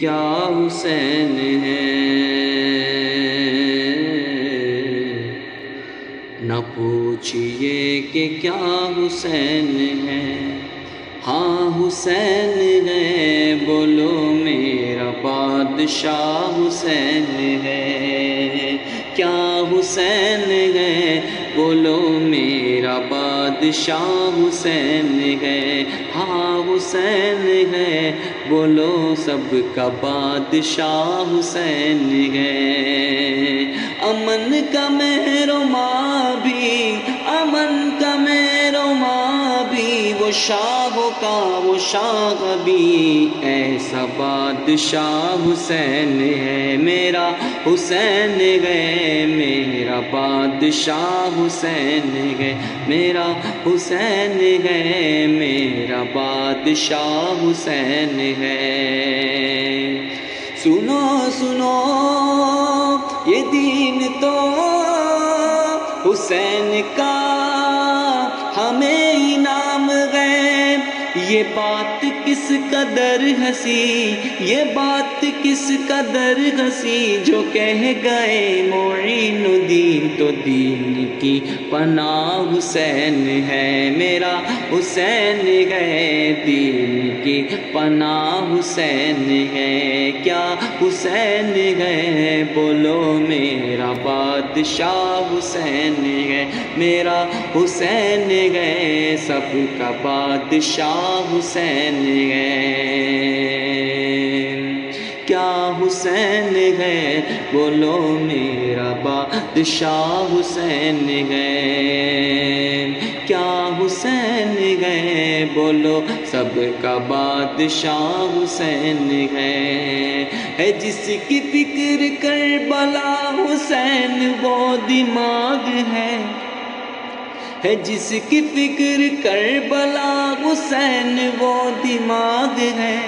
کیا حسین ہے، نہ پوچھئے کہ کیا حسین ہے، ہاں حسین ہے، بولو میرا بادشاہ حسین ہے، کیا حسین ہے، بولو میرا بادشاہ حسین ہے، ہاں حسین ہے، بولو سب کا بادشاہ حسین ہے، امن کا مہرباں بھی، امن کا مہرباں بھی، وہ شاہوں کا وہ شاہ بھی، ایسا بادشاہ حسین ہے، میرا حسین ہے، میرا بادشاہ حسین ہے، میرا حسین ہے، میرا بادشاہ حسین ہے، سنو سنو یہ دین تو حسین کا ہمیں انعام ہے، یہ بات کس قدر ہنسی، یہ بات کس قدر ہنسی، جو کہہ گئے معین الدین تو دین کی پناہ حسین ہے، میرا حسین ہے، دین کی پناہ حسین ہے، کیا حسین ہے، بولو میرا بادشاہ حسین ہے، میرا حسین ہے، سب کا بادشاہ حسین ہے، کیا حسین ہے، بولو میرا بادشاہ حسین ہے، کیا حسین ہے، بولو سب کا بادشاہ حسین ہے جس کی فکر کربلا حسین وہ دماغ ہے جس کی فکر کربلا حسین وہ دماغ ہے،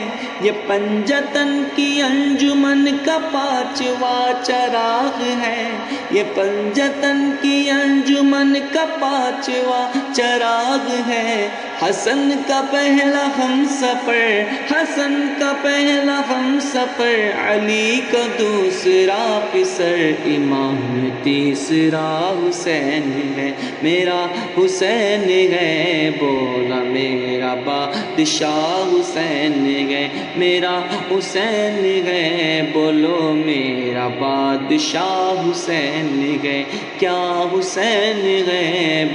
یہ پنجتن کی انجمن کا پانچواں چراغ ہے، یہ پنجتن کی انجمن کا پانچواں چراغ ہے، حسن کا پہلا ہم سفر، حسن کا پہلا ہم سفر، علی کا دوسرا پسر، امام تیسرا حسین ہے، میرا حسین ہے، بولا میرا بادشاہ حسین ہے، میرا حسین ہے، بولو میرا بادشاہ حسین ہے، کیا حسین ہے،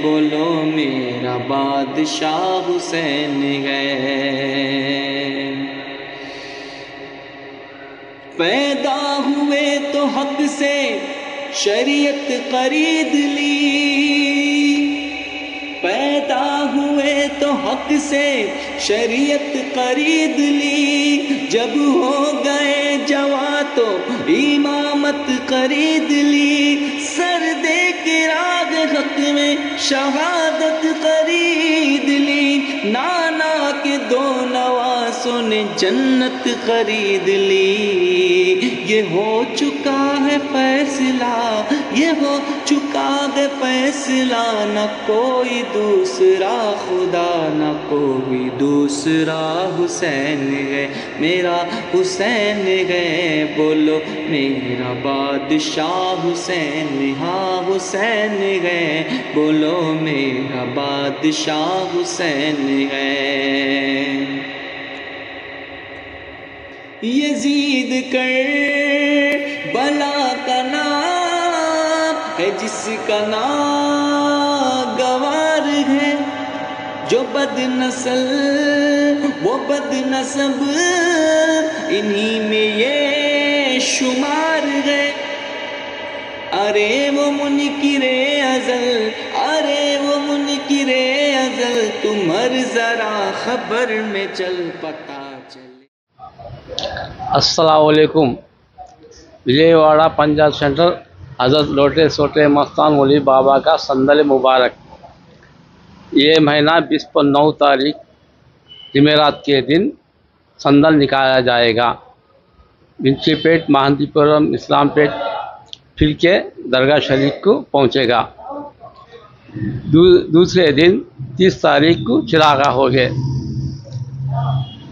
بولو میرا بادشاہ حسین ہے، پیدا ہوئے تو حق سے شریعت خرید لی، پیدا ہوئے تو حق سے شریعت خرید لی، جب ہو گئے جوان تو امامت خرید لی، سر دے کے راگ حق میں شہادت خرید لی، نانا کے دو نواسوں نے جنت خرید لی، یہ ہو چکا ہے فیصلہ، یہ ہو چکا ہے فیصلہ، نہ کوئی دوسرا خدا، نہ کوئی دوسرا حسین ہے، میرا حسین ہے، بولو میرا بادشاہ حسین، ہاں حسین ہے، بولو میرا بادشاہ حسین ہے، یزید کربلا کا نام ہے جس کا نام گوار ہے، جو بد نسل وہ بد نسب انہی میں یہ شمار ہے، ارے وہ منکر ازل، ارے وہ منکر ازل، تم ہر ذرا خبر میں چل پتا چلے۔ السلام علیکم۔ وجے واڑہ پنجاب سینٹر حضرت لوٹے سوٹے مستان ولی بابا کا سندل مبارک، یہ مہینہ 29 تاریخ جمعرات کے دن سندل نکالا جائے گا، منچی پیٹ مہندی پورم اسلام پیٹ پھر کے درگاہ شریف کو پہنچے گا، دوسرے دن 30 تاریخ کو چراغاں ہو گئے،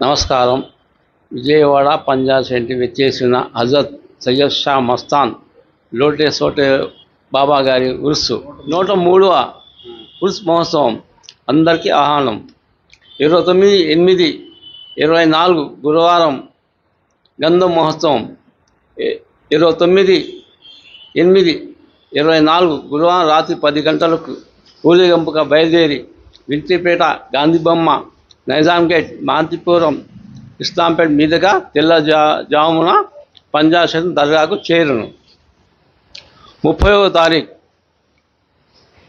నమస్కారం. విజయవాడ పంజాబ్ సెంటర్ వచ్చేసిన హజరత్ సయ్యద్ షా మస్తాన్ లోటే సోటే బాబా గారి ఉరుసు 103వ ఉరుస్ మహోత్సవం అందరికీ ఆహ్వానం. 29/8/24 గురువారం గంధం మహోత్సవం, 29/8/24 గురువారం రాత్రి 10 గంటలకు ఊరేగింపుగా బయలుదేరి వింటిపేట, గాంధీబొమ్మ, నైజాం గేట్, మాంతిపురం, ఇస్లాంపేట మీదుగా తెల్లజామున పంజాబ్ సెంటర్ దర్గాకు చేరును. 30వ తారీఖు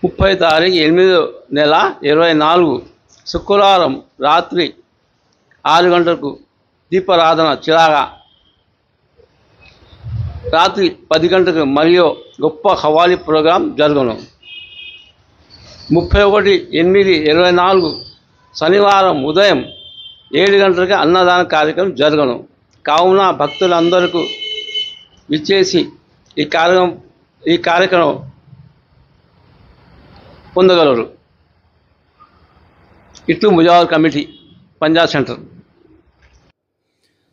8వ నెల 24 శుక్రవారం రాత్రి 6 గంటలకు దీపారాధన చిరాగా, రాత్రి 10 గంటలకు మరియు గొప్ప ఖవాలీ ప్రోగ్రాం జరుగును. 31/8/24 శనివారం ఉదయం 7 గంటలకు అన్నదాన కార్యక్రమం జరుగును. కావున భక్తులందరికీ విచ్చేసి ఈ కార్యక్రమం పొందగలరు. ఇట్లు ముజావర్ కమిటీ, పంజాబ్ సెంటర్.